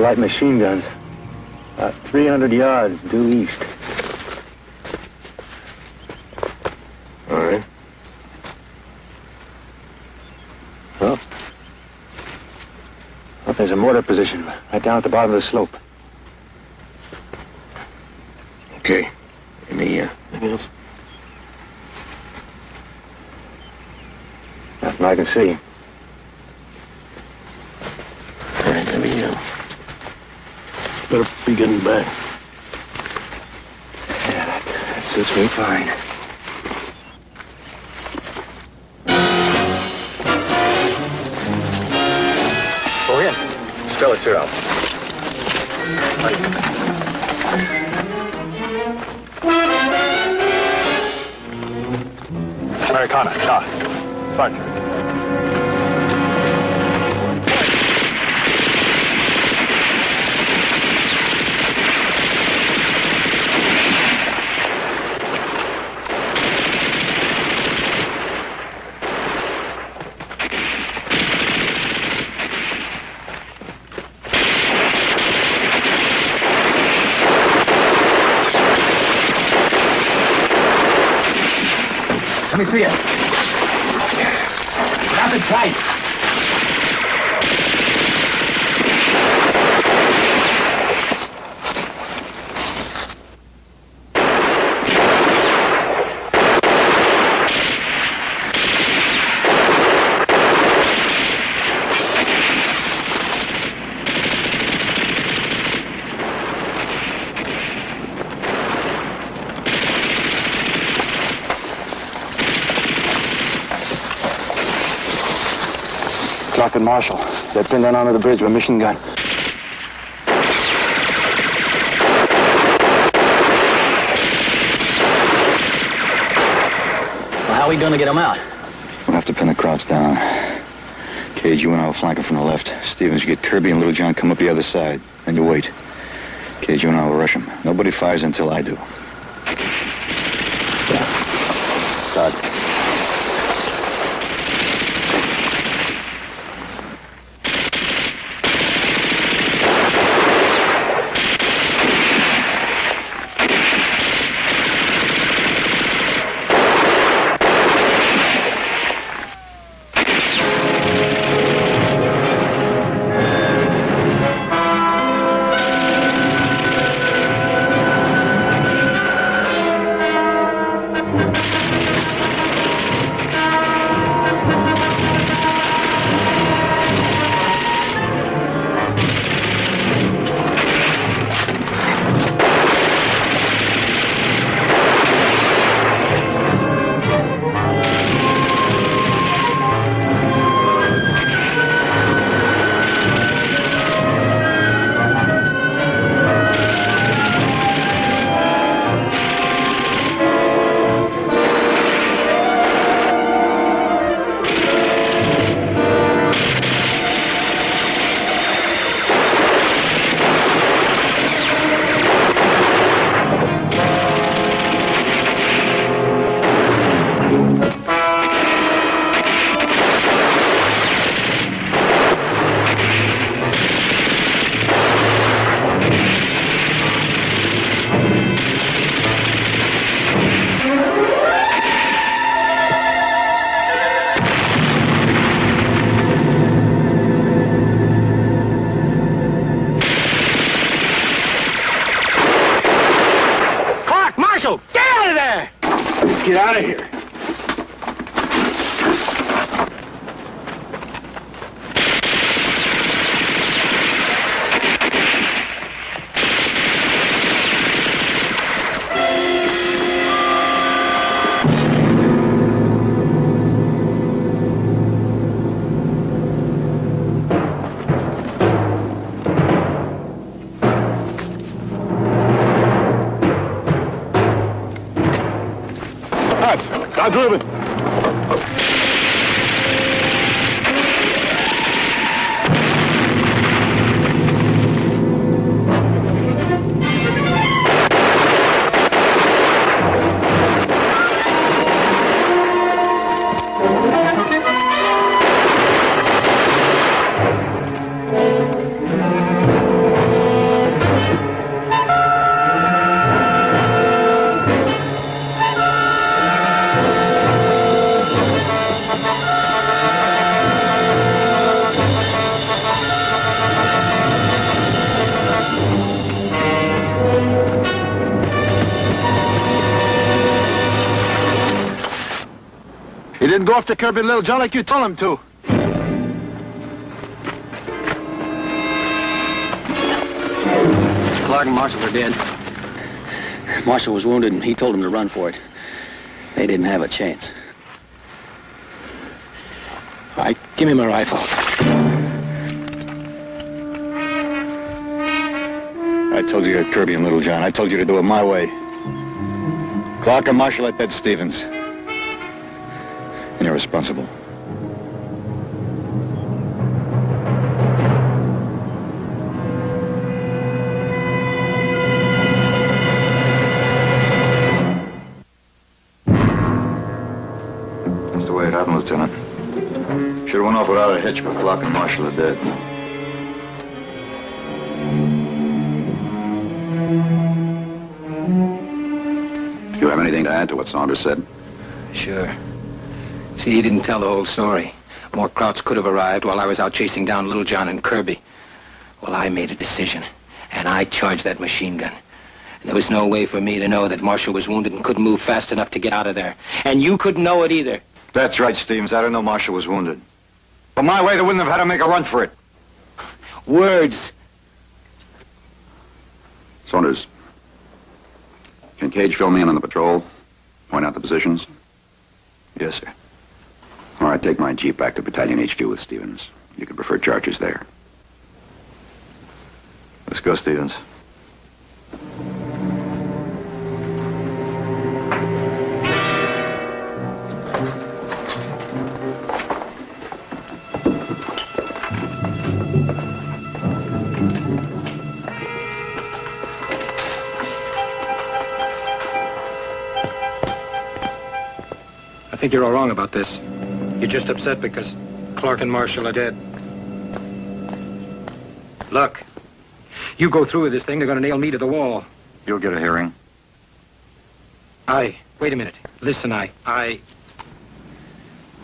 light machine guns. About 300 yards due east. All right. Well, there's a mortar position right down at the bottom of the slope. Okay. Anything else? Nothing I can see. All right, let me, better be getting back. Yeah, that suits me fine. Go in. Spell it, sir, out. Americana, shot. Sergeant. Let me see it. Wrap it tight. Clark and Marshall. They're pinned down onto the bridge with a machine gun. Well, how are we going to get them out? We'll have to pin the Krauts down. Cage, you and I will flank them from the left. Stevens, you get Kirby and Little John come up the other side. Then you wait. Cage, you and I will rush them. Nobody fires until I do. Yeah. Start. Get out of here. Stop moving. didn't go after Kirby and Little John like you told him to. Clark and Marshall are dead. Marshall was wounded, and he told him to run for it. They didn't have a chance. All right, give me my rifle. I told you to get Kirby and Little John. I told you to do it my way. Clark and Marshall at Bed Stevens. And you're responsible. That's the way it happened, Lieutenant. Should have went off without a hitch, but Clark and Marshall are dead. Do you have anything to add to what Saunders said? Sure. See, he didn't tell the whole story. More Krauts could have arrived while I was out chasing down Little John and Kirby. Well, I made a decision, and I charged that machine gun. And there was no way for me to know that Marshall was wounded and couldn't move fast enough to get out of there. And you couldn't know it either. That's right, Stevens. I didn't know Marshall was wounded. But my way, they wouldn't have had to make a run for it. Words. Saunders, can Cage fill me in on the patrol? Point out the positions? Yes, sir. All right, take my Jeep back to Battalion HQ with Stevens. You can prefer charges there. Let's go, Stevens. I think you're all wrong about this. You're just upset because Clark and Marshall are dead. Look, you go through with this thing, they're going to nail me to the wall. You'll get a hearing. Wait a minute. Listen, I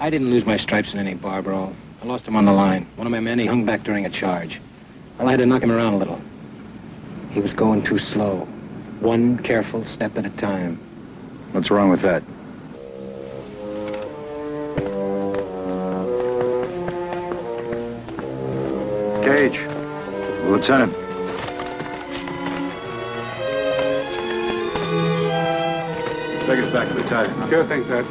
didn't lose my stripes in any bar brawl. I lost them on the line. One of my men, he hung back during a charge. Well, I had to knock him around a little. He was going too slow. One careful step at a time. What's wrong with that? Cage. Lieutenant. Take us back to the battalion, huh? Sure thing, sir.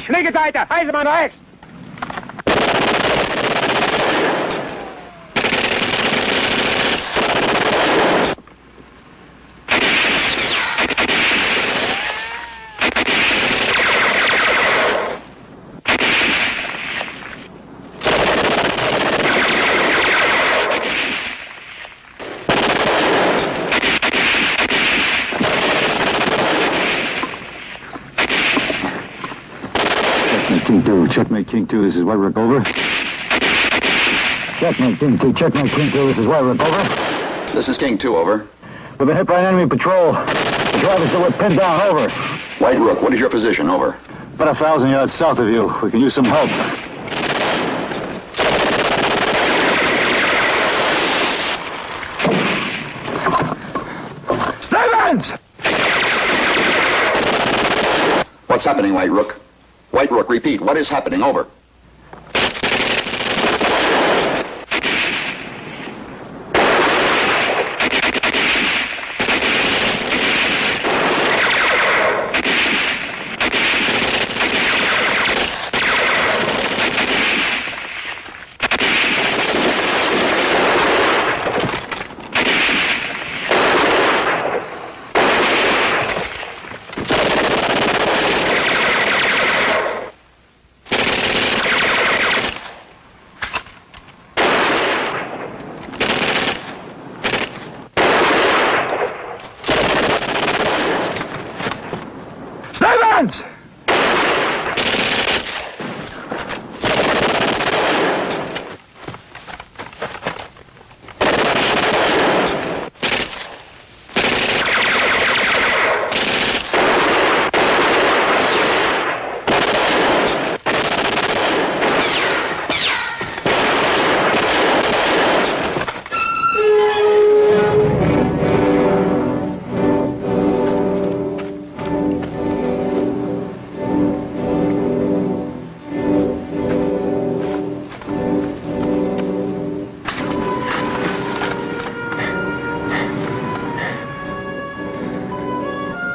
Schläge weiter! Eisenbahn rechts! King 2, checkmate King 2, this is White Rook, over. Checkmate King 2, checkmate King 2, this is White Rook, over. This is King 2, over. We've been hit by an enemy patrol. The drivers that were pinned down, over. White Rook, what is your position, over? About 1,000 yards south of you. We can use some help. Stevens! What's happening, White Rook? White Rook, repeat, what is happening, over?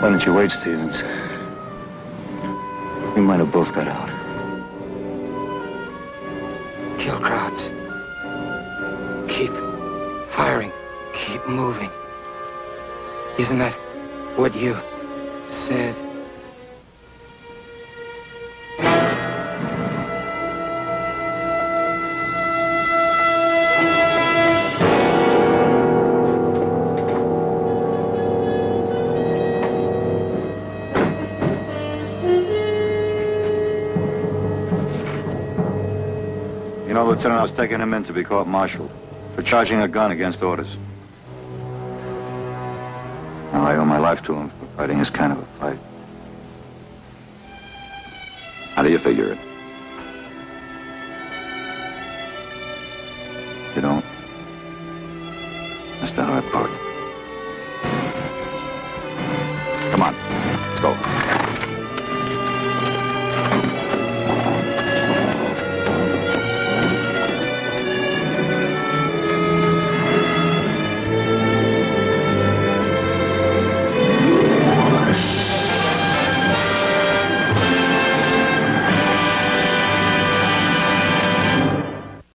Why don't you wait, Stevens? We might have both got out. Kill Krauts. Keep firing. Keep moving. Isn't that what you said? You know, Lieutenant, I was taking him in to be court-martialed for charging a gun against orders. Now, I owe my life to him for fighting this kind of a fight. How do you figure it? You don't? That's not how I put it. Come on, let's go.